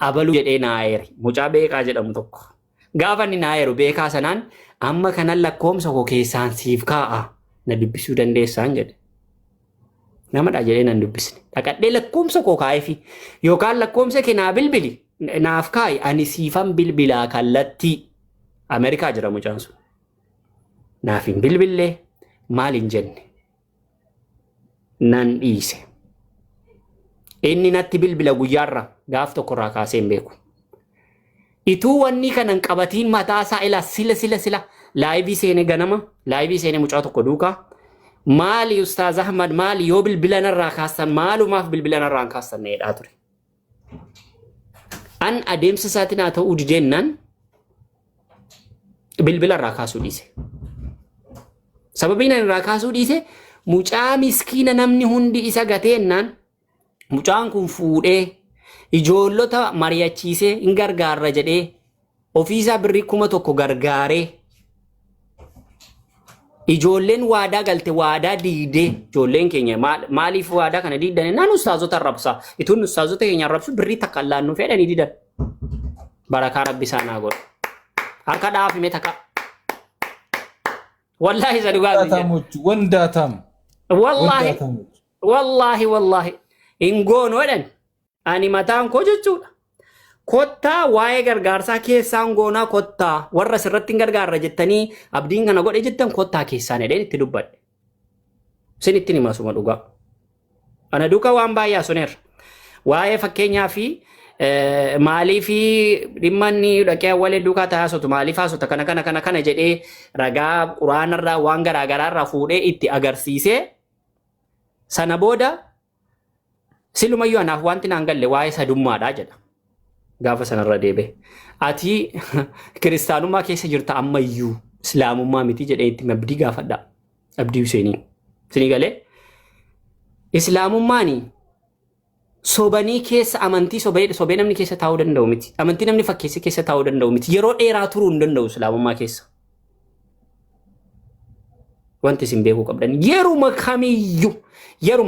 abalu jedhee naayere mucaa beekaa jedhamu tokko gaafa inni naayeru beekaa sanaan amma kanan lakkoomsa koo keessaan siif kaa'a na dubbisuu dandeessaan jedhe namadha jedhee nan dubbisne dhaqadhee lakkoomsa koo kaa'eefi yookaan lakkoomsa kee naa bilbili naaf kaa'i ani siifan bilbilaa kallattii Ameerikaa jira mucaan sun naaf hin bilbillee maal hin jenne nan dhiise inni natti bilbila guyyaarra gaaf tokkorraa kaasee hin beeku ituu wanni kanan qabatiin mataa isaa ila sila laayivii seene ganama laayivii seene mucaa tokko duukaa maali Ustaaz Ahmad maali yoo bilbila narraa kaasan maalumaaf bilbila narraa kaasan needhaa ture an adeemsa isaatiin haa ta'uu dideennan bilbila irraa kaasuu dhiise sababiin irraa kaasuu dhiise mucaa miskiina namni hundi isa gateennaan mucaan kun fuudhee ijoollota mari'achiisee hin gargaarra jedhee ofiisaa birrii 1,000 gargaaree ijoolleen waadaa galte waadaa diidee ijoolleen keenya maaliif waadaa kana diidan naan ustaazota arrabsaa ituun ustaazota keenya arrabsu birrii takka laannu fedhanii diidan barakaa rabbi isaanaa godha harka dhaafime takka wallahi isa dhugaa wandaatam wallahi ingoon wedhan ani mataan koo jechuudha kottaa waa'ee gargaarsaa keessaan goonaa kottaa warra sirratti hin gargaarra jettanii abdiin kana godhe jettan kottaa keessaan edeen itti dubbadhe isinitti nima suma dhugaa ana duuka waan baay'ee asuneerra waa'ee fakkeenyaa fi maalii fi dhimmanni dhaqee walee duukaa taasisu maalii faasota kana jedhee ragaa quraanarraa waan garaagaraarraa fuudhee itti agarsiisee sana booda silumayyuu anaaf wanti naan galle waa'ee sadummaadhaa jedha gaafa sanarra deebe ati kiristaanummaa keessa jirta ammayyuu islaamummaa miti jedhee itti abdii gaafadha abdii Huseenii isinii galee islaamummaani sobanii keessa amantii sobee namni keessa taa'uu danda'u miti amantii namni fakkeesse keessa taa'uu danda'u miti yeroo dheeraa turuu hin danda'u islaamummaa keessa wanti isin beekuu qabdan yeruma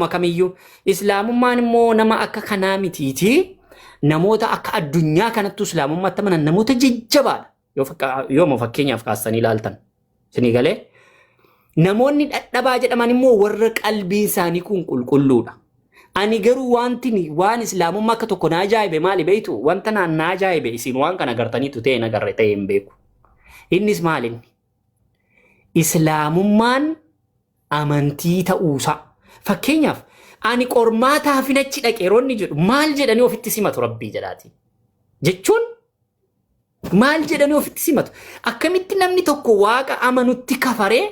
kamiyyuu islaamummaan immoo nama akka kanaa mitiiti namoota akka addunyaa kanattu islaamummaatti amanan namoota jajjabaadha yooma fakkeenyaaf kaasanii ilaaltan isinii galee namoonni dadhabaa jedhaman immoo warra qalbiin isaanii kun qulqulluudha ani garuu waan islaamummaa akka tokko naa ajaa'ibe maali beeytu wanta naa ajaa'ibe isin waan kana agartaniitu ta'e nagarre ta'e hin beeku innis maalinni islaamummaan amantii ta'uusaa fakkeenyaaf ani qormaataa fi nachi dhaqeeronni jedhu maal jedhanii ofitti simatu rabbii jedhaati jechuun maal jedhanii ofitti simatu akkamitti namni tokko waaqa amanutti kafaree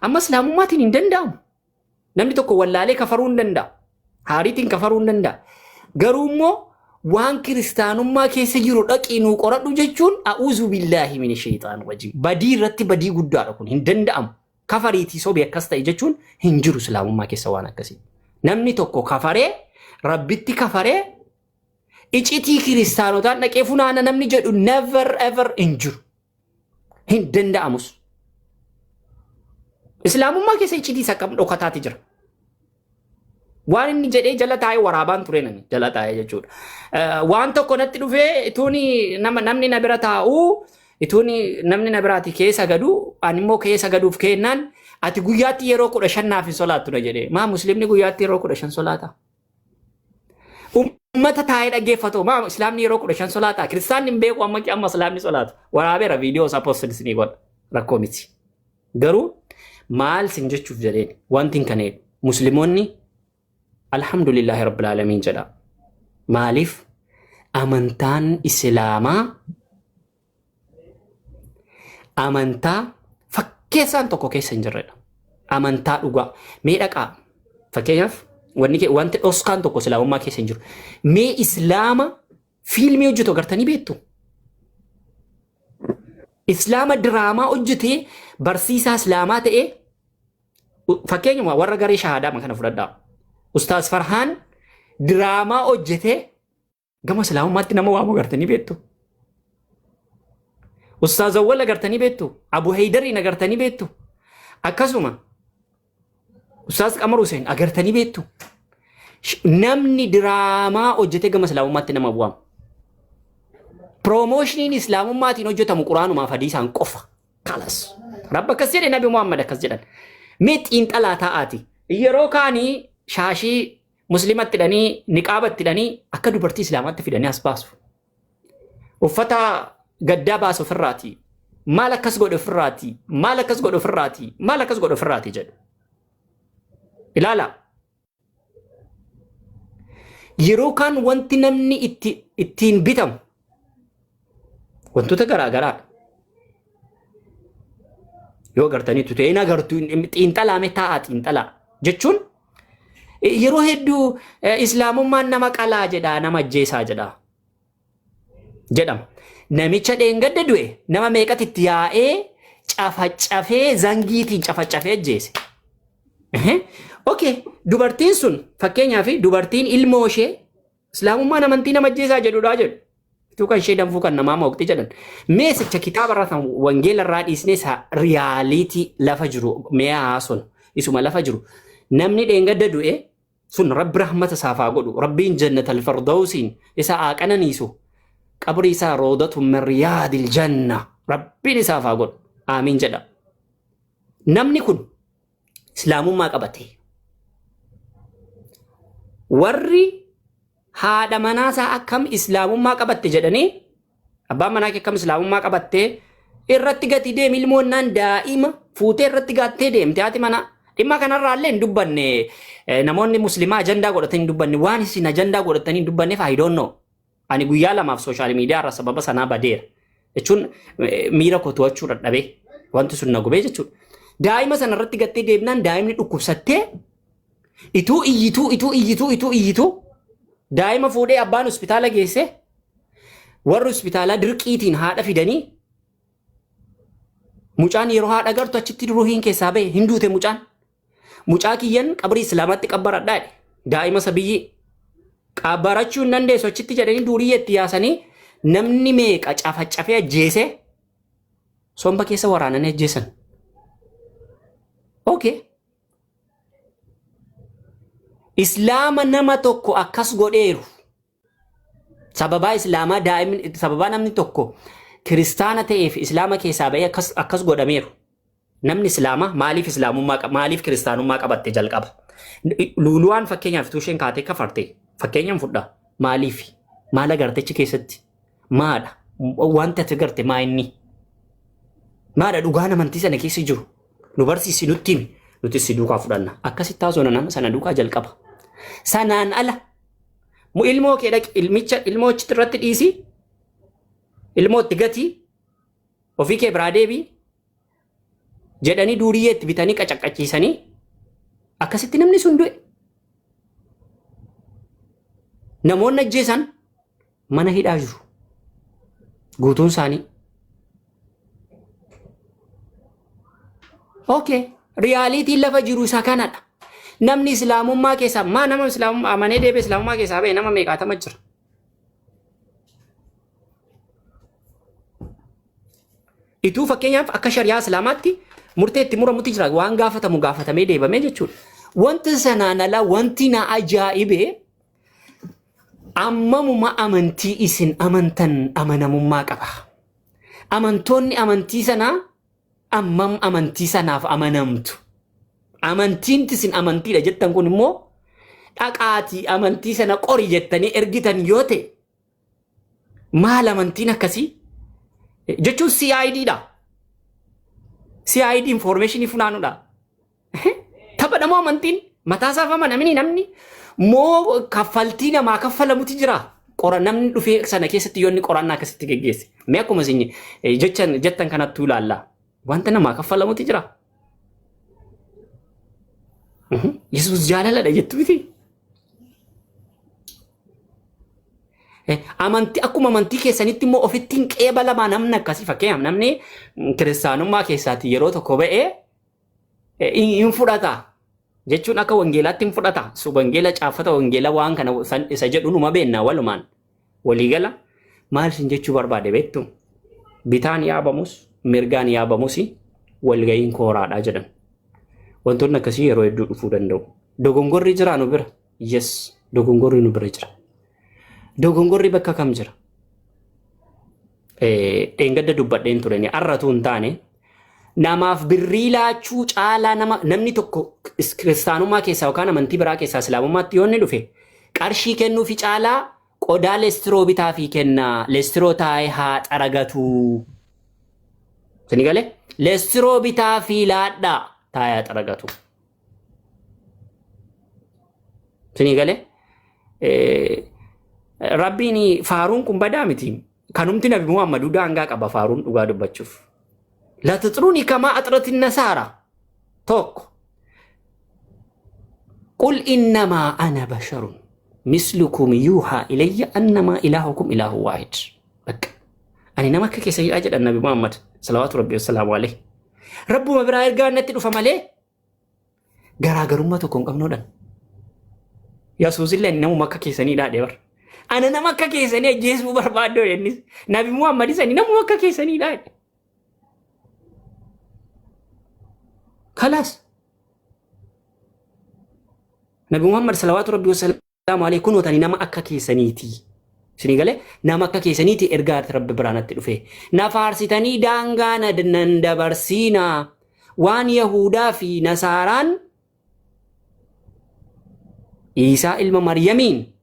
amma islaamummaatiin hin danda'amu namni tokko wallaalee kafaruu hin danda'a haariitiin kafaruu hin danda'a garuu immoo waan kiristaanummaa keessa jiru dhaqii nuu qoradhu jechuun a'uuzu billaahi min shayxaan rajiim badii irratti badii guddaadha kun hin danda'amu kafariitii sobii akkas ta'e jechuun hin jiru islaamummaa keessa waan akkasii namni tokko kafaree rabbitti kafaree icitii kiristaanotaan dhaqee funaana namni jedhu never ever hin jiru hin danda'amus islaamummaa keessa icitii sakkam dhokataati jira waan inni jedhee jala taa'ee waraabaan ture nani jala taa'ee jechuudha waan tokko natti dhufee ituuni namni na bira taa'u ituuni namni na biraati keessa gadu ani immoo keessa gaduuf kennaan ati guyyaatti yeroo 15 naaf hin solaattu na jedhee maa muslimni guyyaatti yeroo 15 solaata ummata taa'ee dhaggeeffatu maa islaamni yeroo 15 solaata kiristaanni hin beeku amma islaamni solaatu waraabeera viidiyoo isaa poostis ni godha rakkoo miti garuu maal sin jechuuf jedheen wanti kana muslimoonni alhamdulillahi rabbil alamin jedha maaliif amantaan islaamaa amantaa fakkeessaan tokko keessa hin jirredha amantaa dhugaa mee dhaqaa fakkeenyaaf wanti dhoskaan tokko islaamummaa keessa hin jiru mee islaama fiilmii hojjetu agartanii beektu islaama diraamaa hojjetee barsiisaa islaamaa ta'ee fakkeenyuma warra garee shahaadaa kana fudhadhaa Ustaaz Farhaan diraamaa hojjetee gama islaamummaatti nama waamu agartanii beektu Ustaaz Awwal agartanii beektu Abu Haydarin agartanii beektu akkasuma Ustaaz Qamar Hussein agartanii beektu namni diraamaa hojjetee gama islaamummaatti nama waamu promotion islaamummatiin hojjetamu quraanumaaf hadiisaan qofa kalas rabba kas jedhe nabi muhammad akkas jedhan mee xiinxalaa ta'aati yeroo kaanii shaashii muslimatti dhanii niqaabatti dhanii akka dubartii islaamaatti fidanii as baasu uffata gaddaa baasu ofirraati maal akkas godhu ofirraati maal akkas godhu ofirraati maal akkas godhu ofirraati jedhu ilaala yeroo kaan wanti namni ittiin bitamu wantoota garaagaraa yoo gartanii tutee ina gartu xiinxalaa mee taa'aa xiinxalaa jechuun yeroo hedduu islaamummaan nama qalaa jedha nama ajjeesaa jedhama namicha dheengadda du'e nama meeqatti itti yaa'ee cafacafee zangiitiin cafacafee ajjeese okay dubartiin sun fakkeenyaaf dubartiin ilmoo ishee islaamummaan amantii nama ajjeesaa jedhudha jedhu tu kan ishee danfuu kan namaa moqti jedhan meesicha kitaaba irraa wangeela irraa dhiisnee isa riyaalitii lafa jiru meeyaa sun isuma lafa jiru namni dheengadda du'e sun rabbi rahmata saafaa godhu rabbiin jannatal firdawsiin isa aaqananiisu qabri isaa roodatu min riyaadil janna rabbiin saafaa godhu amiin jedha namni kun islaamummaa qabate warri haadha manaasaa akkam islaamummaa qabatte jedhanii abbaan manaa akkam islaamummaa qabatte irratti gati deem ilmoonnaan daa'ima fuutee irratti gattee deemte haati manaa dhimma kanarraa illee hin dubbanne namoonni muslimaa ajandaa godhatanii hin dubbanne waan isin ajandaa godhatanii hin dubbanneef I don't know ani guyyaa lamaaf sooshaal miidiyaa irra sababa sanaa badeera jechuun miira koo to'achuu dadhabee wanti sun na gubee jechuudha daa'ima sana irratti gattee deemnaan daa'imni dhukkubsattee ituu iyyituu daa'ima fuudhee abbaan hospitaala geesse warri hospitaalaa dirqiitiin haadha fidanii mucaan yeroo haadha gartu achitti ruuhiin keessaa ba'e hin duute mucaa kiyyan qabrii islaamatti qabbaradhaa daa'ima sabiyyii qabbarachuu hin dandeessu achitti jedhanii duuriyyeetti yaasanii namni meeqa cafacafee ajjeese somba keessa waraananii ajjeesan okay islaama nama tokko akkas godheeru sababaa islaamaa daa'imni sababaa namni tokko kiristaana ta'eef islaama keessaa ba'ee akkas godhameeru namni islaama maaliif kiristaanummaa qabatte jalqaba luluwaan fakkeenyaaf tuusheen kaatee kafarte fakkeenyaan fudha maaliif maal agartechi keessatti maadha wanta ati garte maa inni maadha dhugaan amantii sana keessa jiru nu barsiisi nuti si duukaa fudhanna akkasitti taasona nama sana duukaa jalqaba sanaan ala mu ilmoo kee dhaqi ilmoo achitti irratti dhiisi ilmoo itti gati ofii kee biraa deebii jedhanii duuriyyeetti bitanii qacaqqachiisanii akkasitti namni sun du'e namoonni ajjeesan mana hidhaa jiru guutuun isaanii okay riyaalitiin lafa jiru isa kanadha namni islaamummaa keessaa nama islaamummaa amanee deebee islaamummaa keessaa ba'e nama meeqaatama jira ituu fakkeenyaaf akka shariyaa islaamaatti murtee itti muramutti jira waan gaafatamu gaafatamee deebamee jechuudha wanti sanaan ala wanti na ajaa'ibe ammamuma amantii isin amantan amanamummaa qaba amantoonni amantii sanaa ammam amantii sanaaf amanamtu amantiin isin amantiidha jettan kun immoo dhaqaatii amantii sana qori jettanii ergitan yoo ta'e maal amantiin akkasii jechuun CID dha CID information funaanuudha taphadhamoo amantiin mataasaaf amanamini namni moo kaffaltii namaa kaffalamuti jira qora namni dhufee sana keessatti yoonni qorannaa akkasitti geggeesse mee akkuma isin jettan kanattuu ilaallaa wanta namaa kaffalamuti jira Yesuus jaalaladha jettu miti amantii akkuma amantii keessanitti immoo ofittiin qeebalamaa namni akkasii fakkeenyaaf namni kiristaanummaa keessaatti yeroo tokko ba'ee hin fudhata jechuun akka wangeelaatti hin fudhata wangeela caafata wangeela waan kana isa jedhu numa beennaa walumaan waliigala maal isin jechuu barbaade beektu bitaan yaabamus mirgaan yaabamus walga'iin kooraadha jedhan wantoonni akkasii yeroo hedduu dhufuu danda'u dogongorri jira nu bira yes dogongorri nu bira jira dogongorri bakka kam jira dheengadda dubbadheen tureni arratu hin taane namaaf birrii laachuu caalaa namni tokko kiristaanummaa keessaa yookaan amantii biraa keessaa islaamummaatti yoonni dhufe qarshii kennuu fi caalaa qodaa leestiroo bitaa fi kennaa leestiroo taa'ee haa xaragatu. Sini galee leestiroo bitaa fi laadhaa taa'ee haa xaragatu. Sini galee Rabbiin faaruun kun badaa miti. Kanumti Nabi Muhammad daangaa qaba faaruun dhugaa dubbachuuf. La tatruni kama atrat an-nasara. Tokko. Qul innama ana basharun mislukum yuha ilayya annama ilahukum ilahu wahid. Bakka. Ani nama akka keessa jedhan Nabi Muhammad salawatu rabbi wassalamu alayhi. Rabbuma biraa ergaa natti dhufa malee garaagarummaa tokko hin qabnoodhan. Yesuusillee namuma akka keessanii dhaadhe bar. Ana nama akka keessanii ajjeesuu barbaadoo yennis. Nabi Muhammad isanii namuma akka keessanii dhaadhe. Khalas. Nabi Muhammad salawatu rabbi wassalamu alayhi kun watani nama akka keessaniiti. Sini galee nama akka keessaniiti ergaa rabbi biraanatti dhufe. Na faarsitanii daangaa nan dabarsiina waan Yahudaa fi Nasaaraan Isa ilma Maryamiin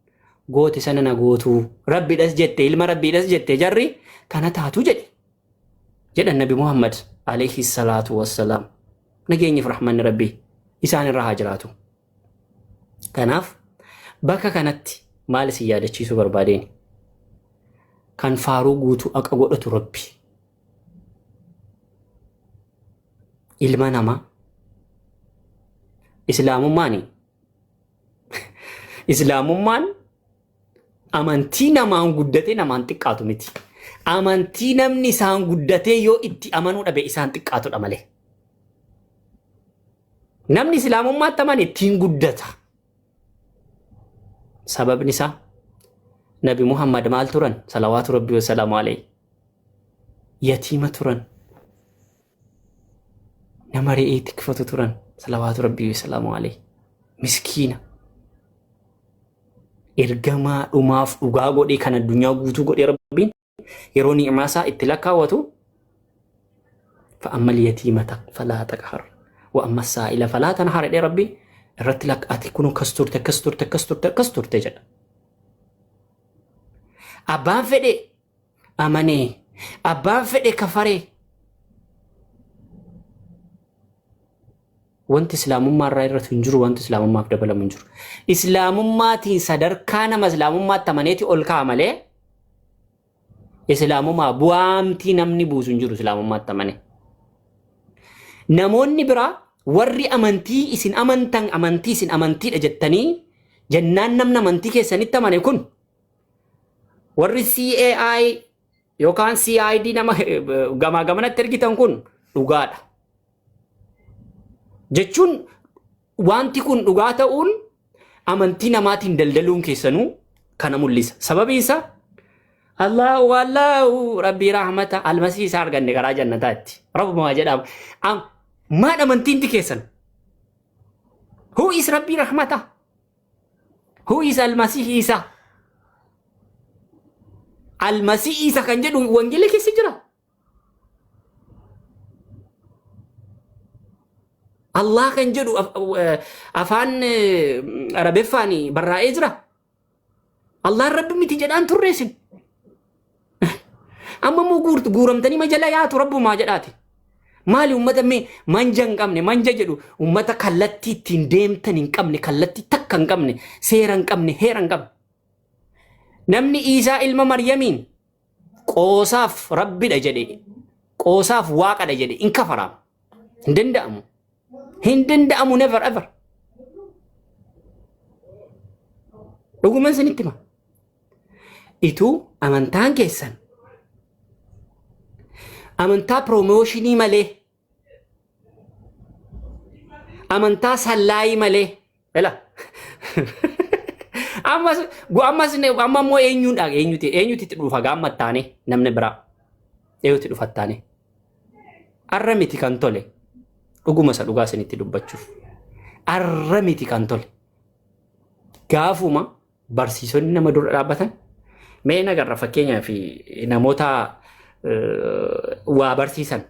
goote sana na gootu rabbiidhas jette ilma rabbiidhas jette jarri kana taatu jedhan Nabi Muhammad alayhi salatu wassalam. Nageenyiif rahmanni rabbii isaan irraa haa jiraatu. Kanaaf bakka kanatti maal isin yaadachiisuu barbaadeen kan faaruu guutuu akka godhatu rabbi ilma namaa Islaamummaan amantii namaan guddatee namaan xiqqaatu miti. Amantii namni isaan guddatee yoo itti amanuu dhabe isaan xiqqaatudha malee. Namni Islaamummaatti amane ittiin guddata. Sababni isaa Nabi Muhammad maal turan salawaatu rabbi wassalamu alayhi yatiima turan nama re'ee tikfatu turan salawaatu rabbi wassalamu alayhi miskiina ergamaa dhumaaf dhugaa godhee kan addunyaa guutuu godhee rabbiin yeroo ni'imaa isaa itti lakkaawwatu فأما اليتيمة فلا تقهر وأما السائل فلا تنهر يا ربي الرت لك أتكون كستور تجد أبان فدي أماني أبان فدي كفري وانت إسلام ما رأي تنجر وانت إسلام ما بدبل منجر إسلام ما تنصدر كان مسلم ما تمنيتي أول كامله إسلام ما بوامتي نمني بوزنجر إسلام ما تمني نموني برا ورّي أمانتي إسن أمانتان أمانتي إسن أمانتي أجتني جنان نمنا أمانتي كيساني تمني كن ورّي CAI يوكان CID نما غما ترجيتان كن لغاد jechuun wanti kun dhugaa ta'uun amantii namaatiin daldaluu keessanuu kana mul'isa. Sababi isaa Allahu rabbi rahmata almasii isaa arganne garaa jannataatti. Rabbuma jedhama. Maal amantiin keessan? Who is rabbi rahmata? Who is almasii isa? Almasii isa kan jedhu wangeela keessa jira. Allah kan jedhu afaan Arabeeffaani barraa'ee jira. Allah rabbi miti jedhaan turreessin. Amma moo guuramtanii majala yaatu rabbumaa jedhaati. Maali ummata mee manja hin qabne manja jedhu ummata kallattii ittiin deemtan hin qabne kallattii takka hin qabne seera hin qabne heera hin qabne. Namni Isaa ilma Maryamiin qoosaaf rabbidha jedhe qoosaaf waaqadha jedhe hin kafaramu. Hin danda'amu. Hindanda'amu never ever. Dhuguman sinitti hima. Ituu amantaan keessan amantaa promooshinii malee amantaa sallaayii malee bela amma moo eenyuti dhufa gaammattaane namni biraa eenyuti dhufattaane arra miti kan tole dhuguma isa dhugaa isinitti dubbachuuf arra miti kan tole gaafuma barsiisonni nama dura dhaabbatan mee nagarra fakkeenyaa fi namoota waa barsiisan.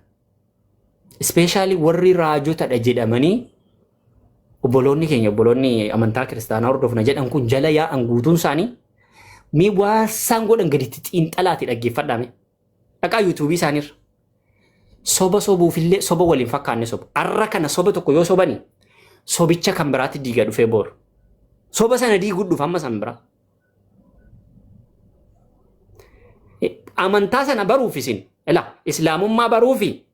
Ispeeshaalii warri raajotadha jedhamanii obboloonni keenya obboloonni amantaa kiristaanaa hordofna jedhan kun jala yaa'an guutuun isaanii mi waa isaan godhan gaditti xiinxalaati dhaggeeffadhaame. Dhaqaa yuutuubii isaaniirra. Soba sobuufillee soba waliin fakkaanne soba. Arra kana soba tokko yoo sobani sobicha kan biraatti diigaa dhufee booru. Soba sana diiguu dhufa amma san biraa. Amantaa sana baruuf isin islaamummaa baruufi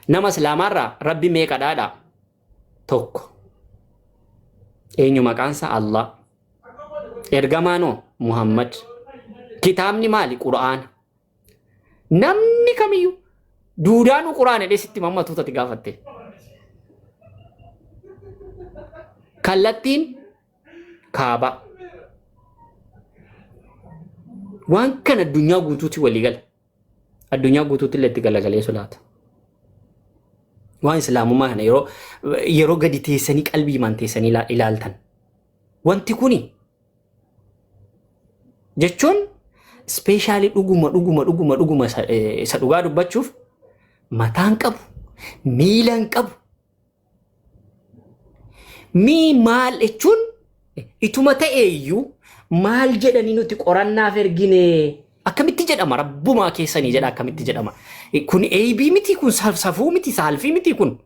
nama islaamaarraa rabbi meeqadhaadha tokko. Eenyu maqaansa Allah. Ergamaanoo Muhammad. Kitaabni maali? Qura'aana. Namni kamiyyuu duudaanu qura'aana dheesitti mammatuutatti gaafatte. Kallattiin kaaba. Waan kan addunyaa guutuutti walii gala. Addunyaa guutuutti illee itti galagalee solaata. Waan islaamummaa kana yeroo gadi teessanii qalbii imaan teessanii ilaaltan. Wanti kuni jechuun ispeeshaalii dhuguma isa dhugaa dubbachuuf mataan qabu, miilan qabu. Mii maal jechuun ituma ta'eeyyuu maal jedhanii nuti qorannaaf ergine akkamitti jedhama rabbumaa keessanii jedha akkamitti jedhama. Kun eebii miti kun safuu miti saalfii miti kun.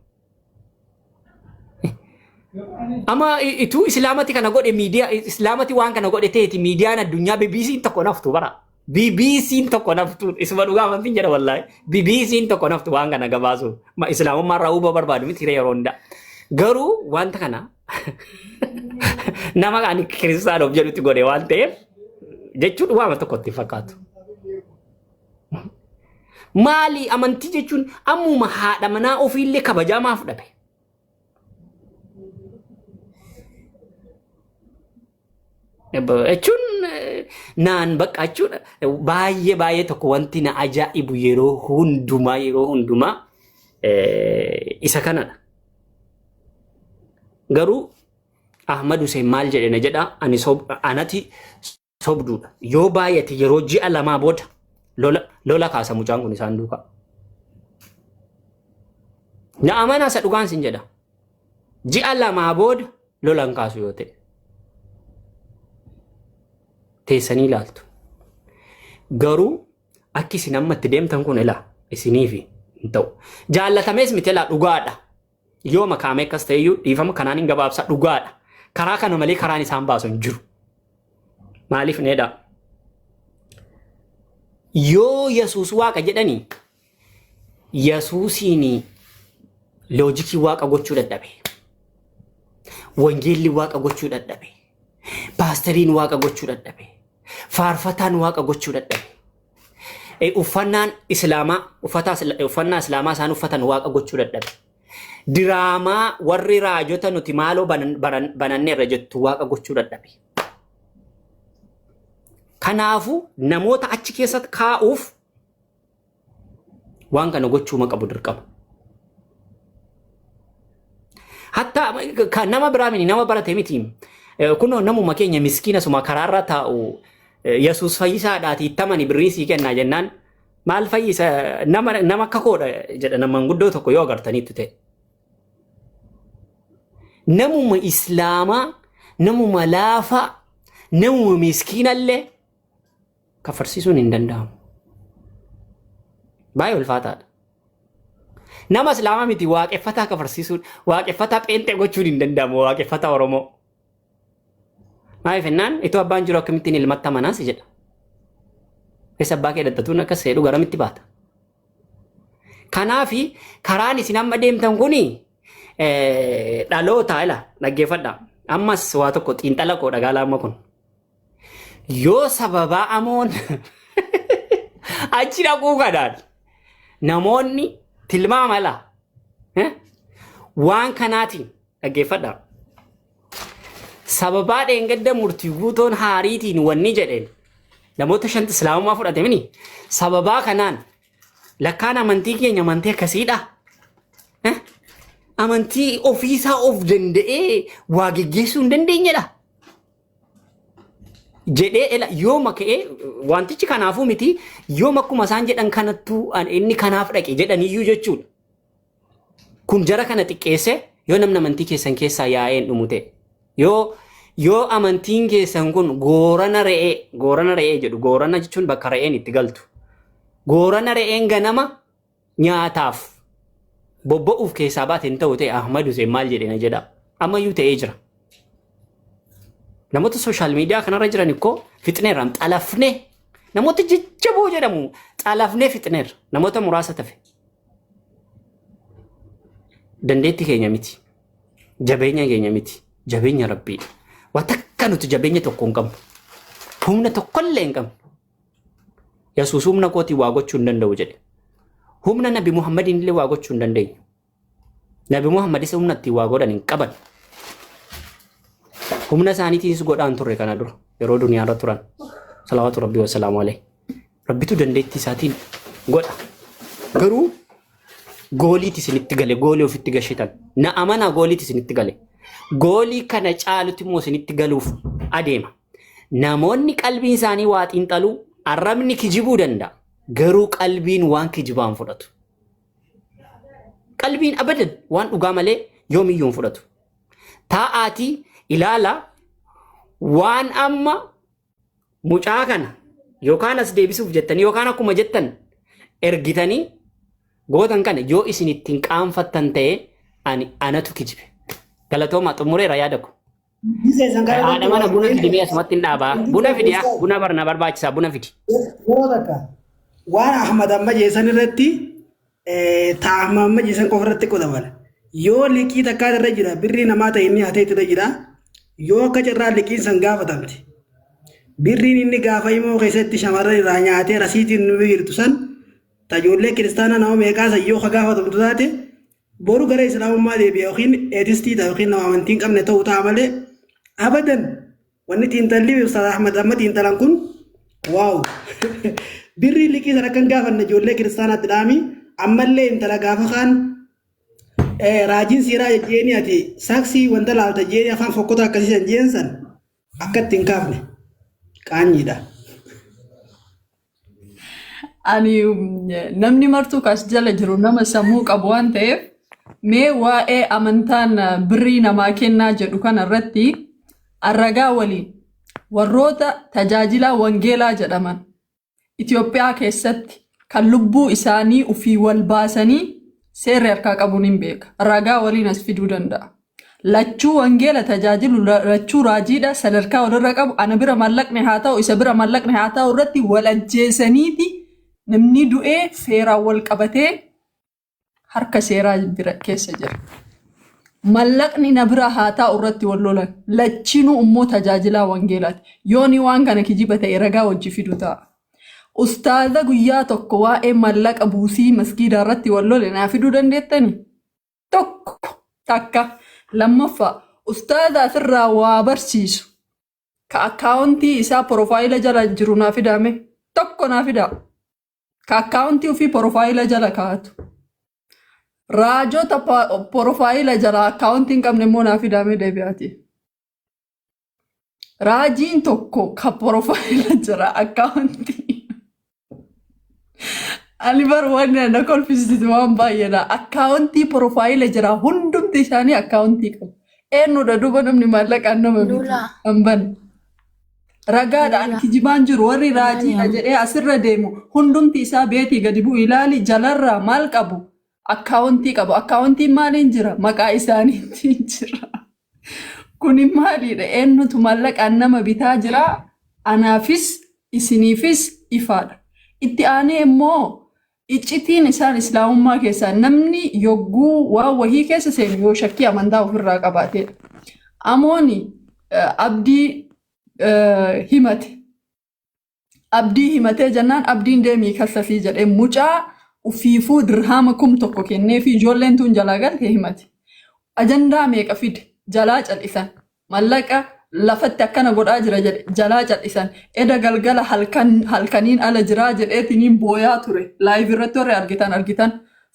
Ama itu islaamati kana godhe miidiyaa islaamati waan kana godhe ta'eeti miidiyaan addunyaa BBC'n tokko naftu bara. BBC'n tokko naftu isuma dhugaa amantiin jedha wallaahi. BBC'n tokko naftu waan kana gabaasu. Islaamummaa irraa hubaa barbaadu miti yeroo hunda. Garuu wanta kana nama kan kiristaanoof jedhutti godhe waan ta'eef jechuun waama tokkotti fakkaatu. Maali amantii jechuun ammuma haadha manaa ofiillee kabajamaa fudhate. Jechuun naan bakka jechuudha baay'ee tokko wanti na ajaa'ibu yeroo hundumaa isa kanadha. Garuu Ahmad Hussein maal jedhe na jedha anati sobduudha. Yoo baay'ate yeroo ji'a lamaa booda lola kaasa mucaan kun isaan duukaa. Na amanaa isa dhugaan sin jedha. Ji'a lamaa booda lolan kaasu yoo ta'e. Teessanii ilaaltu. Garuu akki isin amma itti deemtan kun ilaa isiniifi hin ta'u. Jaallatamees miti ilaa dhugaadha. Yoo makaamee akkas ta'eyyuu dhiifama kanaan hin gabaabsa dhugaadha. Karaa kana malee karaan isaan baasu hin jiru. Maaliif needha? Yoo Yesuus waaqa jedhanii Yesuusiin loojikii waaqa gochuu dadhabe. Wangeelli waaqa gochuu dadhabe. Paasteriin waaqa gochuu dadhabe. Faarfataan waaqa gochuu dadhabe. Uffannaan islaamaa uffannaa islaamaa isaan uffatan waaqa gochuu dadhabe. Diraamaa warri raajota nuti maaloo banannee irra jettu waaqa gochuu dadhabe. Kanaafu namoota achi keessatti kaa'uuf waan kana gochuu qabu dirqama. Hatta nama biraamini nama barate miti. Kunoo namuma keenya miskiina suma karaarra taa'u Yesuus fayyisaadhaati ittamani birrii sii kennaa jennaan maal fayyisa nama akka koodha jedha naman guddoo tokko yoo agartaniitu ta'e. Namuma islaamaa, namuma laafaa, namuma miskiinallee kafarsiisuun hin danda'amu. Baay'ee ulfaataadha. Nama islaamaa miti waaqeffataa kafarsiisuun waaqeffataa pheenxee gochuun hin danda'amu waaqeffataa Oromoo. Maaliif jennaan itoo abbaan jiru akkamittiin ilmatti amanaas jedha. Eessa abbaa kee dhaddatuun akkas seedhu garamitti baata. Kanaafi karaan isin amma deemtan kuni dhaloota ila dhaggeeffadha. Ammas waa tokko xiinxala koo dhagaalaa amma kun. Yoo sababaa amoon achi dhaquu kadhaan namoonni tilmaama ila waan kanaatiin dhaggeeffadha. Sababaa dheengadda murtii guutoon haariitiin wanni jedheen namoota shanti islaamummaa fudhate mini sababaa kanaan lakkaan amantii keenya amantii akkasiidha. Amantii ofiisaa of danda'ee waa geggeessuu hin dandeenyedha. jedhee yooma ka'ee wantichi kanaafuu miti yooma akkuma isaan jedhan kanattuu inni kanaaf dhaqe jedhaniyyuu jechuudha. Kun jara kana xiqqeesse yoo namni amantii keessan keessaa yaa'een dhumu ta'e yoo amantiin keessan kun goorana re'ee jedhu goorana jechuun bakka re'een itti galtu. Goorana re'een ganama nyaataaf bobba'uuf keessaa baate hin ta'u ta'e Ahmad Hussein maal jedhena jedha. Ammayyuu ta'ee jira. Namoota sooshaal miidiyaa kanarra jiran ikkoo fixneerraan xalafnee namoota jajjaboo jedhamu xalafnee fixneerra namoota muraasa tafe. Dandeetti keenya miti. Jabeenya keenya miti. Jabeenya Rabbii. Wanta akka nuti jabeenya tokko hin qabnu. Humna tokkollee hin qabnu. Yesuus humna kootii waa gochuu hin danda'u jedhe. Humna Nabi Muhammadiin illee waa gochuu hin dandeenyu. Nabi Muhammadis humna itti waa godhan hin qaban. Humna isaaniitiis godhaan turre kana dura yeroo duniyaarra turan. Salawaatu Rabbii wa salaamu alayhi. Rabbitu dandeettii isaatiin godha. Garuu gooliiti isinitti gale goolii ofitti gashitan. Na amana gooliiti isinitti gale. Goolii kana caalutti immoo isinitti galuuf adeema. Namoonni qalbiin isaanii waa xiinxaluu arrabni kijibuu danda'a. Garuu qalbiin waan kijibaan fudhatu. Qalbiin abadan waan dhugaa malee yoomiyyuu fudhatu. Taa'aatii ilaala waan amma mucaa kana yookaan as deebisuuf jettanii yookaan akkuma jettan ergitanii gootan kana yoo isin ittiin qaanfattan ta'e anatu kijibe. Galatooma xumureera yaada ko. Haadha mana buna fidimee asumatti hin dhaabaa. Buna fidiyaa buna barna barbaachisaa buna fidi. Waan Ahmad amma jeesan irratti taa'ama amma jeesan qofa irratti qotaman. Yoo liqii takkaa irra jira birrii namaa ta'e inni hatee irra jira. Yoo akka carraa liqiin san gaafatamti. Birriin inni gaafa immoo keessatti shamarran irraa nyaatee rasiitiin nu jirtu san tajoollee kiristaanaa nama meeqaa san yoo ka gaafatamtu taate boru gara islaamummaa deebi'a yookiin eetistii ta'a yookiin nama amantii hin qabne ta'uu ta'a malee abadan wanni xiinxalli Ustaaz Ahmad amma xiinxalan kun waaw birrii liqii sana kan gaafanne ijoollee kiristaanaatti dhaami ammallee intala gaafa kaan raajiin siiraa jeeni ati saaksii wanta laalta jeeni afaan fokkota akkasiisan jeensan akka ittiin kaafne qaanyiidha. Ani namni martuu kaas jala jiru nama sammuu qabu waan ta'eef mee waa'ee amantaan birrii namaa kennaa jedhu kana irratti arragaa waliin warroota tajaajila wangeelaa jedhaman Itoophiyaa keessatti kan lubbuu isaanii ufii wal baasanii seerri harkaa qabuun hin beeka. Ragaa waliin as fiduu danda'a. Lachuu wangeela tajaajilu lachuu raajiidha sadarkaa walirra qabu ana bira mallaqne haa ta'u isa bira mallaqne haa ta'u irratti wal ajjeesaniiti namni du'ee seeraan wal qabatee harka seeraa bira keessa jira. Mallaqni na bira haa ta'u irratti wal lolan lachinuu immoo tajaajilaa wangeelaati. Yooni waan kana kijiba ta'e ragaa wajji fidu ta'a. Ustaaza guyyaa tokko waa'ee mallaqa buusii masgiidaa irratti wal lole naa fiduu dandeettani? Tokko takka lammaffaa ustaaza asirraa waa barsiisu ka akkaawuntii isaa porofaayila jala jiru naa fidame tokko naa fidaa ka akkaawuntii ofii porofaayila jala kaa'atu. Raajota porofaayila jala akkaawuntii hin qabne immoo naa fidame deebi'aati. Raajiin tokko ka porofaayila jala akkaawuntii ani barbaadne na kolfisiisu waan baay'eedha. Akkaawuntii porofaayila jira hundumti isaanii akkaawuntii qabu. Eenyudha duuba namni maallaqaan nama bitu hanban. Ragaadhaan kijibaan jiru warri raajiidha jedhee asirra deemu hundumti isaa beetii gadi bu'u ilaali jalarraa maal qabu akkaawuntii qabu. Akkaawuntiin maaliin jira maqaa isaaniitiin jira. Kuni maaliidha eenyutu maallaqaan nama bitaa jira anaafis isiniifis ifaadha. Itti aanee immoo iccitiin isaan islaamummaa keessaa namni yogguu waan wahii keessa seenu yoo shakkii amantaa ofirraa qabaatedha. Amooni abdii himate. Abdii himatee jennaan abdiin deemii kassasii jedhee mucaa ufiifuu dirhaama 1,000 kennee fi ijoolleen tun jalaa galte himate. Ajandaa meeqa fide jalaa cal'isan mallaqa lafatti akkana godhaa jira jedhe jalaa cal'isan eda galgala halkaniin ala jiraa jedheetiniin booyaa ture laayivii irratti warri argitan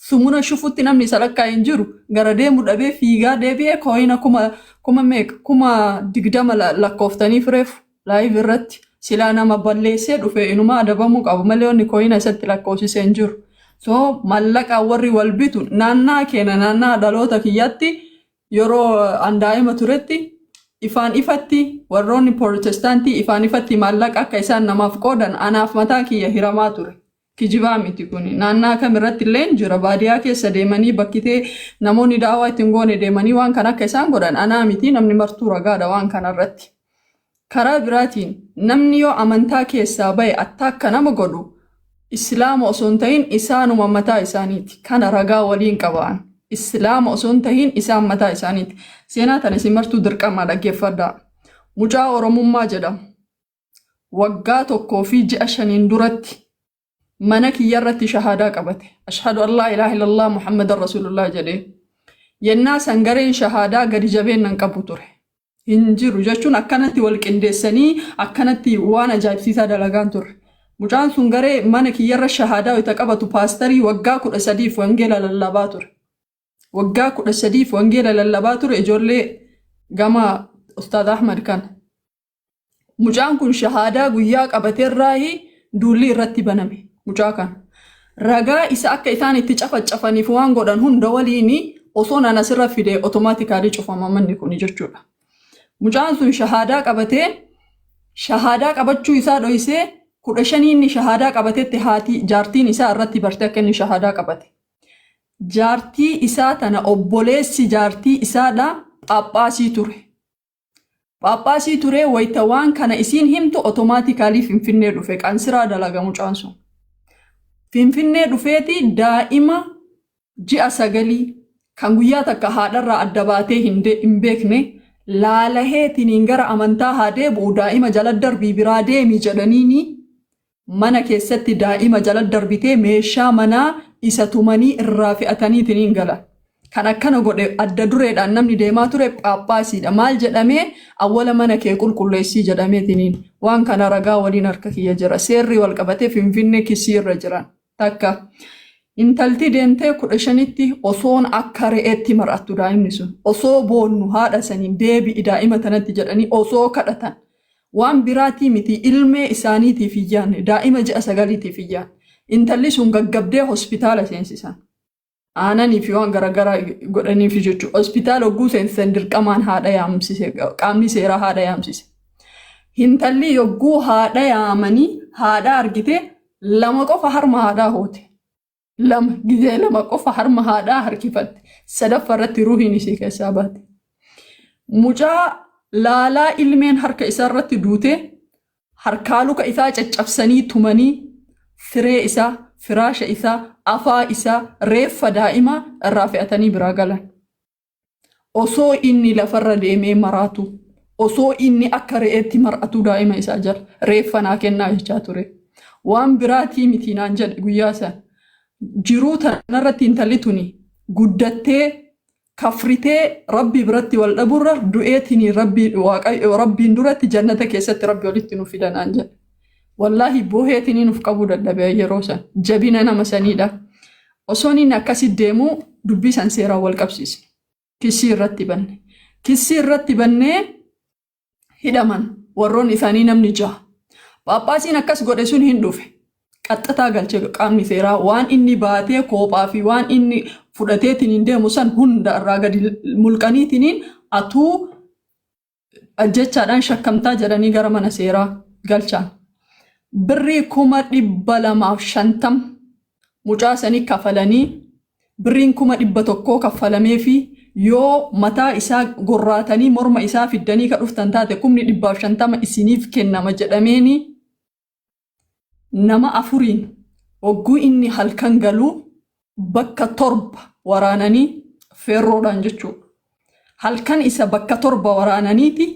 sumuna shufutti namni isa lakkaa hin jiru gara deemu dhabee fiigaa deebi'ee kooyina kuma 20 lakkooftanii fireef live irratti silaa nama balleessee dhufe inuma adabamuu qabu malee onni koina isatti lakkoofsisee hin jiru. So mallaqa warri wal bitu naannaa keenya naannaa dhaloota kiyyatti yeroo andaa'ima turetti ifaan ifatti warroonni Protestantii ifaan ifatti mallaqa akka isaan namaaf qoodan anaaf mataa kiyya hiramaa ture. Kijibaa miti kun naannaa kamirratti illee jira baadiyyaa keessa deemanii bakkitee namoonni daawaa ittiin goone deemanii waan kan akka isaan godhan anaa miti namni martuu ragaadha waan kanarratti. Karaa biraatiin namni yoo amantaa keessaa bahe akka nama godhu Islaama osoo hin ta'in isaanuma mataa isaaniiti. Kana ragaa waliin qabaan. Islaama osoo hin ta'in isaan mataa isaaniiti. Seenaa tana isin martuu dirqama dhaggeeffadhaa. Mucaa Oromummaa jedhama. Waggaa 1 fi ji'a 5 duratti mana kiyyarratti shahaadaa qabate. Ashhadu an laa ilaaha illallah Muhammadan Rasulullah jedhee. Yennaa sangareen shahaadaa gadi jabeennan qabu ture. Hin jiru jechuun akkanatti wal qindeessanii akkanatti waan ajaa'ibsiisaa dalagaan ture. Mucaan sun garee mana kiyyarra shahaadaa wayita qabatu paastarii waggaa 13 wangeela lallabaa ture. Waggaa 13 wangeela lallabaa ture ijoollee gama Ustaad Ahmad kana. Mucaan kun shahaadaa guyyaa qabateerraahi duulli irratti baname mucaa kana. Ragaa isa akka isaan itti cafacafaniif waan godhan hunda waliin osoo nan asirra fide otomaatikaalii cufama manni kun jechuudha. Mucaan sun shahaadaa qabatee shahaadaa qabachuu isaa dhoysee 15 inni shahaadaa qabatetti haati jaartiin isaa irratti barte akka inni shahaadaa qabate. Jaartii isaa tana obboleessi jaartii isaadha Phaaphaasii ture. Phaaphaasii ture wayita waan kana isiin himtu otomaatikaalii Finfinnee dhufe qansiraa dalaga mucaan sun. Finfinnee dhufeeti daa'ima ji'a 9 kan guyyaa takka haadharraa adda baatee hin beekne laalaheetiin gara amantaa haa deebi'u daa'ima jala darbii biraa deemi jedhaniini mana keessatti daa'ima jala darbitee meeshaa manaa isa tumanii irraa fe'ataniitiin gala. Kan akkana godhe adda dureedhaan namni deemaa ture Phaaphaasiidha. Maal jedhamee awwala mana kee qulqulleessii jedhameetiin waan kana ragaa waliin harka kiyya jira. Seerri wal qabatee Finfinnee Kisii irra jiran. Takka intalti deemtee 15tti osoon akka re'eetti mar'attu daa'imni sun. Osoo boonnu haadha saniin deebi'i daa'ima tanatti jedhanii osoo kadhatan. Waan biraatii miti ilmee isaaniitiif iyyaan daa'ima ji'a 9tiif iyyaan. Intalli sun gaggabdee hospitaala seensisan. Aananii fi waan garaagaraa godhaniif jechuudha. Hospitaala hogguu seensisan dirqamaan haadha yaamsise qaamni seeraa haadha yaamsise. Intalli hogguu haadha yaamanii haadha argite lama qofa harma haadhaa hoote. Lama gizee lama qofa harma haadhaa harkifatte. Sadaffaa irratti ruuhiin isii keessaa baate. Mucaa laalaa ilmeen harka isaa irratti duute harkaa luka isaa caccabsanii tumanii firee isaa firaasha isaa afaa isaa reeffa daa'ima irraa fe'atanii biraa galan. Osoo inni lafarra deemee maraatu osoo inni akka re'eetti mar'atu daa'ima isaa jala reeffa naa kennaa jechaa ture. Waan biraatii miti naan jedhe guyyaa san jiruu tanarratti intalli tuni guddattee kafritee rabbi biratti wal dhaburra du'eetiin rabbiin duratti jannata keessatti rabbi walitti nuuf fidanaan jedhe. Wallahi booheetiin nuuf qabuu dadhabee yeroo san jabina nama saniidha. Osoon inni akkasitti deemu dubbii san seeraan wal qabsiisne. Kisii irratti banne. Kisii irratti bannee hidhaman warroon isaanii namni 6. Phaaphaasiin akkas godhe sun hin dhufe. Qaxxataa galchee qaamni seeraa waan inni baatee koophaa fi waan inni fudhateetiin hin deemu san hunda irraa gadi mulqaniitiin atuu ajjechaadhaan shakkamtaa jedhanii gara mana seeraa galchaan. Birrii 250 mucaa sanii kafalanii birriin 100 kafalamee fi yoo mataa isaa gorraatanii morma isaa fiddanii ka dhuftan taate 150 isiniif kennama jedhameeni nama 4 hogguu inni halkan galuu bakka 7 waraananii feerroodhaan jechuudha. Halkan isa bakka 7 waraananiiti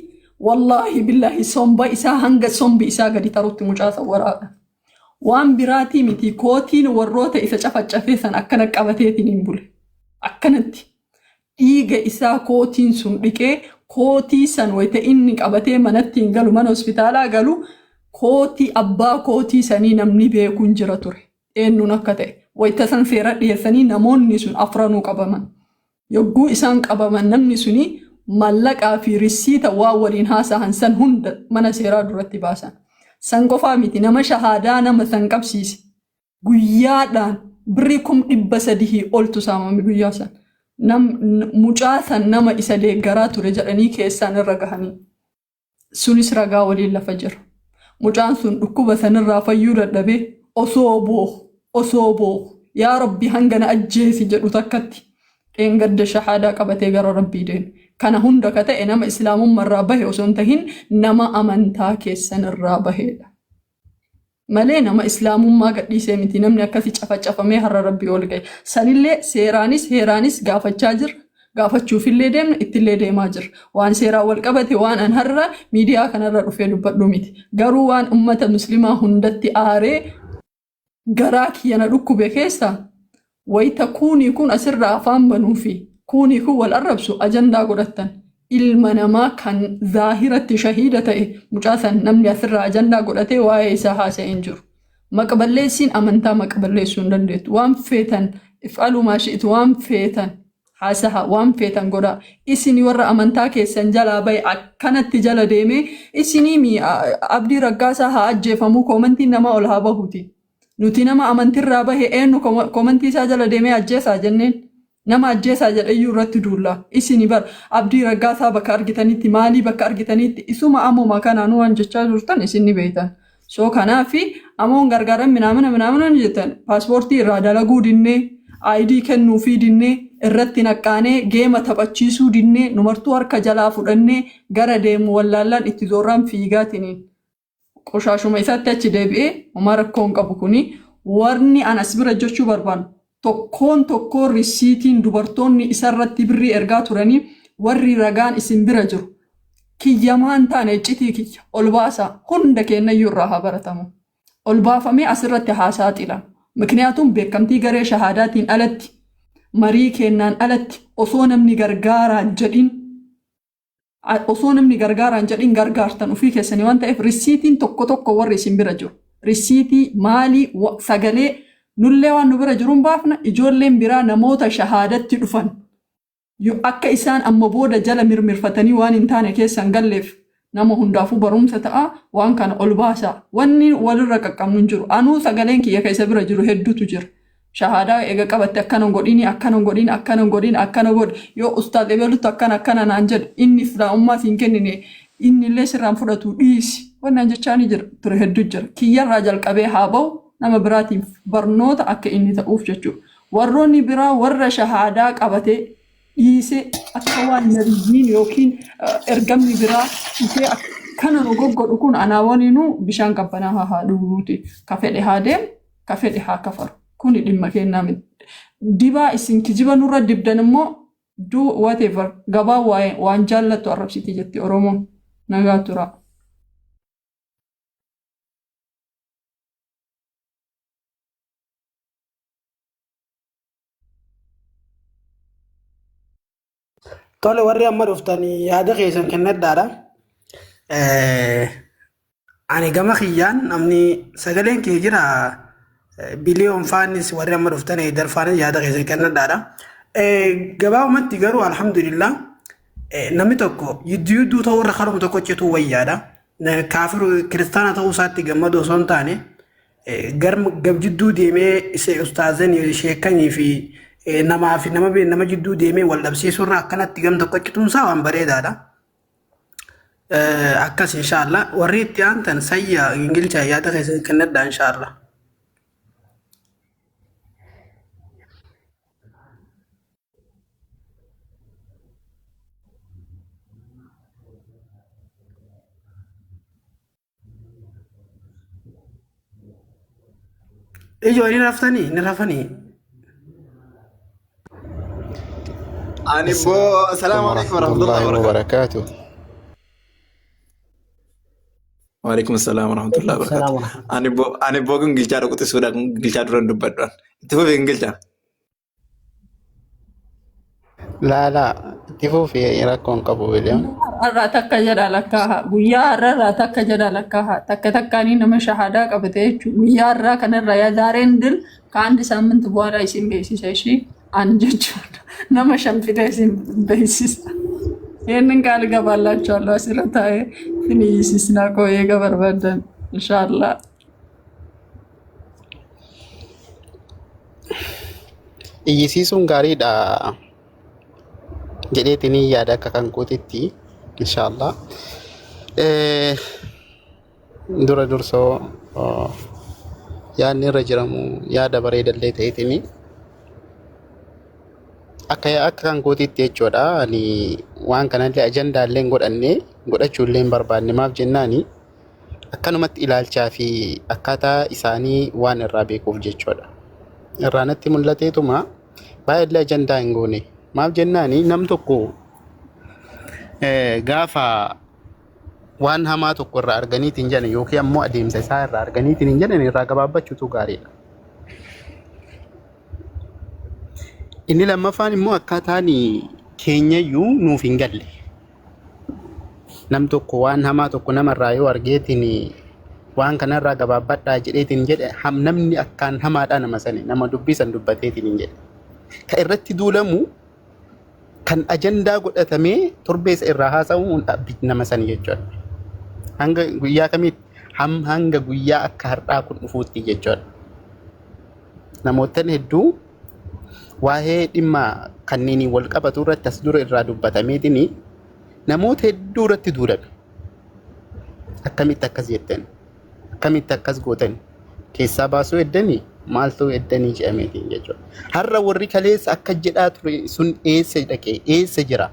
wallahi billahi somba isaa hanga sombi isaa gadi tarutti mucaa waraana. Waan biraatii miti kootiin warroota isa cafacafee san akkana qabateetiin hin bule. Akkanatti dhiiga isaa kootiin sun dhiqee kootii san wayita inni qabatee manatti hin galu mana hospitaalaa galu kootii abbaa kootii sanii namni beekuun jira ture. Eenyuun akka ta'e wayita san seera dhiyeessanii namoonni sun 4 qabaman. Yogguu isaan qabaman namni suni mallaqaa fi risiita waa waliin haasa'an san hunda mana seeraa duratti baasan. San qofaa miti nama shahaadaa nama san qabsiise. Guyyaadhaan birrii 300 oltu saamame guyyaa san. Mucaa san nama isa deeggaraa ture jedhanii keessaan irra gahanii. Sunis ragaa waliin lafa jira. Mucaan sun dhukkuba sanirraa fayyuu dadhabee osoo boohu yaa rabbi hangana ajjeesi jedhu takkatti dheengadda shahaadaa qabatee gara rabbii deeme. Kana hunda ka ta'e nama islaamummaarraa bahe osoo hin tahin nama amantaa keessanirraa bahedha. Malee nama islaamummaa gadhiisee miti namni akkasi cafacafamee har'a rabbii ol ga'e. Sanillee seeraanis heeraanis gaafachaa jira. Gaafachuufillee deemna ittillee deemaa jira. Waan seeraa wal qabate waan an har'a miidiyaa kanarra dhufee dubbadhu miti. Garuu waan ummata muslimaa hundatti aaree garaa kiyyana dhukkube keessaa wayita kuunii kun asirraa afaan banuufi kuunii kun wal arrabsu ajandaa godhattan. Ilma namaa kan zaahiratti shahiida ta'e mucaa san namni asirraa ajandaa godhatee waa'ee isaa haasa'een jiru. Maqballeessiin amantaa maqballeessuu hin dandeettu. Waan feetan if'aluu maashi'itu waan feetan haasaha waan feetan godhaa. Isinii warra amantaa keessan jalaa bahe akkanatti jala deemee isinii Abdii Raggaasaa haa ajjeefamuu koomantiin namaa ol haa bahuuti. Nuti nama amantirraa bahe eenyu koomantii isaa jala deemee ajjeesaa jenneen. Nama ajjeesaa jedhayyuu irratti duulla. Isinii bar Abdii Raggaasaa bakka argitanitti maalii bakka argitanitti isuma ammuma kanaanuu waan jechaa jirtan isin ni beektan. So kanaafi amoon gargaaran minaamina jettan paaspoortii irraa dalaguu dinnee ID kennuufii dinnee irratti naqqaanee geema taphachiisuu dinnee numartuu harka jalaa fudhannee gara deemu wallaallaan itti zoorraan fiigaatiniin. Qoshaashuma isaatti achi deebi'ee homaa rakkoon qabu kuni warni anas bira jechuu barbaadu. Tokkoon risiitiin dubartoonni isarratti birrii ergaa turanii warri ragaan isin bira jiru. Kiyyamaan taane iccitii kiyya ol baasaa hunda kennayyuu irraa haa baratamu. Ol baafamee asirratti haasaa xila. Mikniyaatum beekamtii garee shahaadaatiin alatti marii kennaan alatti osoo namni gargaaraan jedhin gargaartan ofii keessanii waan ta'eef risiitiin tokko warri isin bira jiru. Risiitii maalii sagalee nullee waan nu bira jiruun baafna ijoolleen biraa namoota shahaadatti dhufan. Akka isaan amma booda jala mirmirfatanii waan hin taane keessan galleef nama hundaafuu barumsa ta'a waan kana ol baasaa. Wanni walirra qaqqabnu hin jiru. Anuu sagaleen kiyya keessa bira jiru hedduutu jira. Shahaadaa eega qabatte akkana godhiin yoo ustaad ebelutti akkana naan jedhe inni islaamummaa siin kennine inni illee sirraan fudhatu dhiisi. Wannan jechaanii jira ture hedduu jira. Kiyyarraa jalqabee haa ba'u nama biraatiif barnoota akka inni ta'uuf jechuudha. Warroonni biraa warra shahaadaa qabatee dhiisee akka waan nabiyyiin yookiin ergamni biraa dhufee akkana nu goggodhu kun anaawwaniinuu bishaan qabbanaa haa dhuguuti. Ka fedhe haa deemu, ka fedhe haa kafaru. Kuni dhimma kennaa miti. Dibaa isin kijiba nurra dibdan immoo do whatever gabaa waan jaallattu arrabsiti jetti Oromoon nagaa tura. Tole warri amma dhuftanii yaada keessan kennadhaadha. Ani gama kiyyaan namni sagaleen kee jira biliyoon faanis warri amma dhuftanii darfaanis yaada keessan kennadhaadha. Gabaabumatti garuu alhamdulillah namni tokko yidduu ta'uu irra karuma tokko cituu wayyaadha. Kaafiru kiristaana ta'uu isaatti gammadu osoo hin taane gab jidduu deemee isa ustaazanii sheekanii fi nama jidduu deemee wal dhabsiisurraa akkanatti gam tokko cituunsaa waan bareedaadha. Akkas inshaallah warri itti aantan sayya ingilchaa yaada keessan kennadha inshaallah. Ijoolleen raftanii ni rafanii. السلام عليكم ورحمة الله وبركاته. وعليكم السلام ورحمة الله وبركاته. أنا بوغن جلجار وقت سودا جلجار رندو بدران. تفو في جلجار؟ لا تفو في يراكم قبو اليوم. راتك جدا لكها ويا راتك جدا لكها تكاني نما شهادة قبته ويا را كان الريا دارين دل كان دسامن تبوارا يسين بيسي شيء أنجج نما شمفيدا يسين بيسي ይህንን ቃል እገባላችኋለሁ። ስለታየ ትንይሲስና ቆየ ገበርበደን ኢንሻአላህ iyyisiisuun gaariidha jedheetini yaada akka kan kootitti inshaallah. Dura dursoo yaadni irra jiramu yaada bareedallee ta'eetini akka kan kootitti jechuudha. Ani waan kanallee ajandaallee godhachuullee hin barbaanne. Maaf jennaani akkanumatti ilaalchaa fi akkaataa isaanii waan irraa beekuuf jechuudha. Irraanatti mul'ateetuma baay'ee ajandaa hin goone. Maaf jennaani nam tokko gaafa waan hamaa tokko irraa arganiitiin jedhan yookiin ammoo adeemsa isaa irraa arganiitiin hin jedhan irraa gabaabbachuutu gaariidha. Inni lammaffaan immoo akkaataan keenyayyuu nuuf hin galle. Nam tokko waan hamaa tokko namarraa yoo argeetiin waan kanarraa gabaabbadhaa jedheetiin jedhe namni akkaan hamaadhaa nama sani nama dubbisan dubbateetiin hin jedhe. Ka irratti duulamu kan ajandaa godhatamee torbeessa irraa haasa'uun nama sani jechuudha. Hanga guyyaa kamitti hanga guyyaa akka har'aa kun dhufuutti jechuudha. Namootni hedduu waa'ee dhimma kanneen wal qabatu irratti as dura irraa dubbatameetiin namoota hedduu irratti duulame. Akkamitti akkas jettan? Akkamitti akkas gootan? Keessaa baasuu eddanii maaltu eddanii jedhameetiin jechuudha. Har'a warri kaleessa akka jedhaa ture sun eessa dhaqee eessa jira?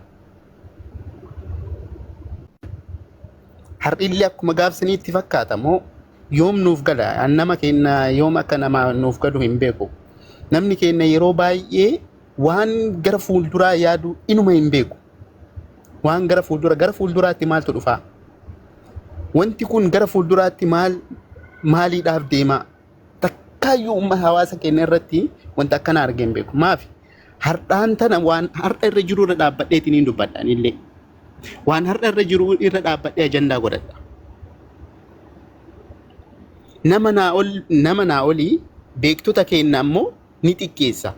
Har'illee akkuma gaafsaniitti fakkaata moo yoom nuuf gala? Nama keenya yoom akka nama nuuf galu hin beeku. Namni keenya yeroo baay'ee waan gara fuulduraa yaadu inuma hin beeku. Waan gara fuulduraatti maaltu dhufaa? Wanti kun gara fuulduraatti maaliidhaaf deema? Takkaayyuu umma hawaasa keenya irratti wanta akkana argee hin beeku. Maaf har'aan tana waan har'a irra jiru irra dhaabbadheetiin hin dubbadhaan illee. Waan har'a irra jiru irra dhaabbadhee ajandaa godhadha. Nama naa olii beektota keenya ammoo ni xiqqeessa.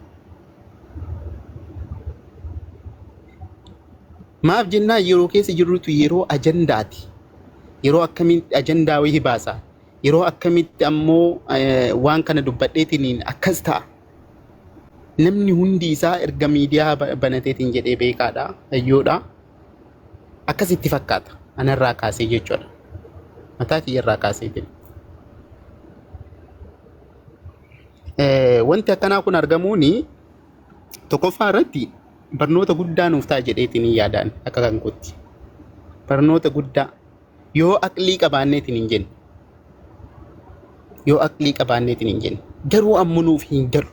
Maaf jennaa yeroo keessa jirrutu yeroo ajandaati. Yeroo akkamitti ajandaa wayii baasa. Yeroo akkamitti ammoo waan kana dubbadheetiin akkas ta'a. Namni hundi isaa erga miidiyaa banateetiin jedhee beekaadha. Hayyoodha. Akkasitti fakkaata. Anarraa kaasee jechuudha. Mataa kiyyarraa kaaseetiin. Wanti akkanaa kun argamuuni tokkoffaa irratti barnoota guddaa nuuf ta'a jedheetiin yaadaan akka kan kootti. Barnoota guddaa yoo aqlii qabaanneetiin hin jenne. Yoo aqlii qabaanneetiin hin jenne. Garuu ammoo nuuf hin galu.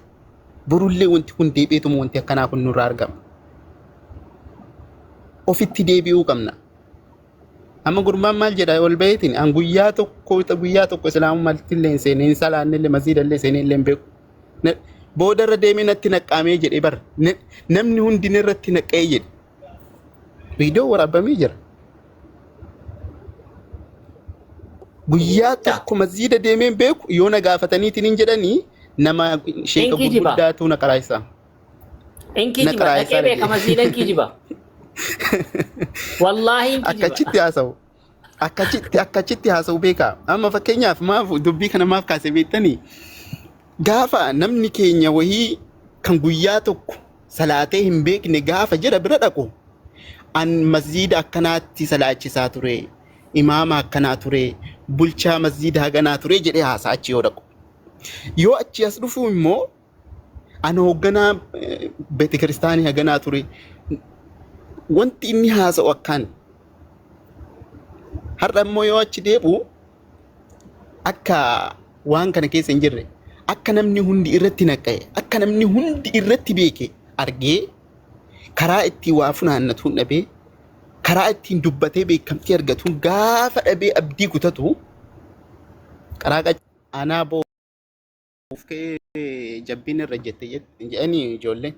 Borullee wanti kun deebi'eetuma wanti akkanaa kun nurraa argama. Ofitti deebi'uu qabna. Amma gurbaan maal jedha ol baheetiin an guyyaa tokko islaamummaatti illee seeneen salaanne illee masjiida illee seenee illee beeku. Booda irra deemee natti naqqaamee jedhee bara namni hundi irratti naqqee jedhe. Viidiyoo waraabamee jira. Guyyaa tokko masjiida deemee beeku yoo na gaafataniitiin hin jedhanii nama sheeka gurguddaatu na qaraayisa. Inkijiba dhaqee beeka masjiida inkijiba. Wallahi akkachitti haasa'u beeka. Amma fakkeenyaaf maaf dubbii kana maaf kaasee beektanii gaafa namni keenya wahii kan guyyaa tokko salaatee hin beekne gaafa jedha bira dhaqu an masjiida akkanaatti salaachisaa ture, imaama akkanaa ture, bulchaa masjiida haganaa ture jedhee haasa'a achi yoo dhaqu. Yoo achi as dhufu immoo an hoogganaa beetikiristaanii haganaa ture. Wanti inni haasa'u akkaan har'a immoo yoo achi deebi'u akka waan kana keessa hin jirre akka namni hundi irratti naqqa'e akka namni hundi irratti beeke argee karaa ittiin waa funaannatuun dhabee karaa ittiin dubbatee beekamtii argatuun gaafa dhabee abdii kutatu karaa anaa boof jabbiin irra jette jedhanii ijoolleen.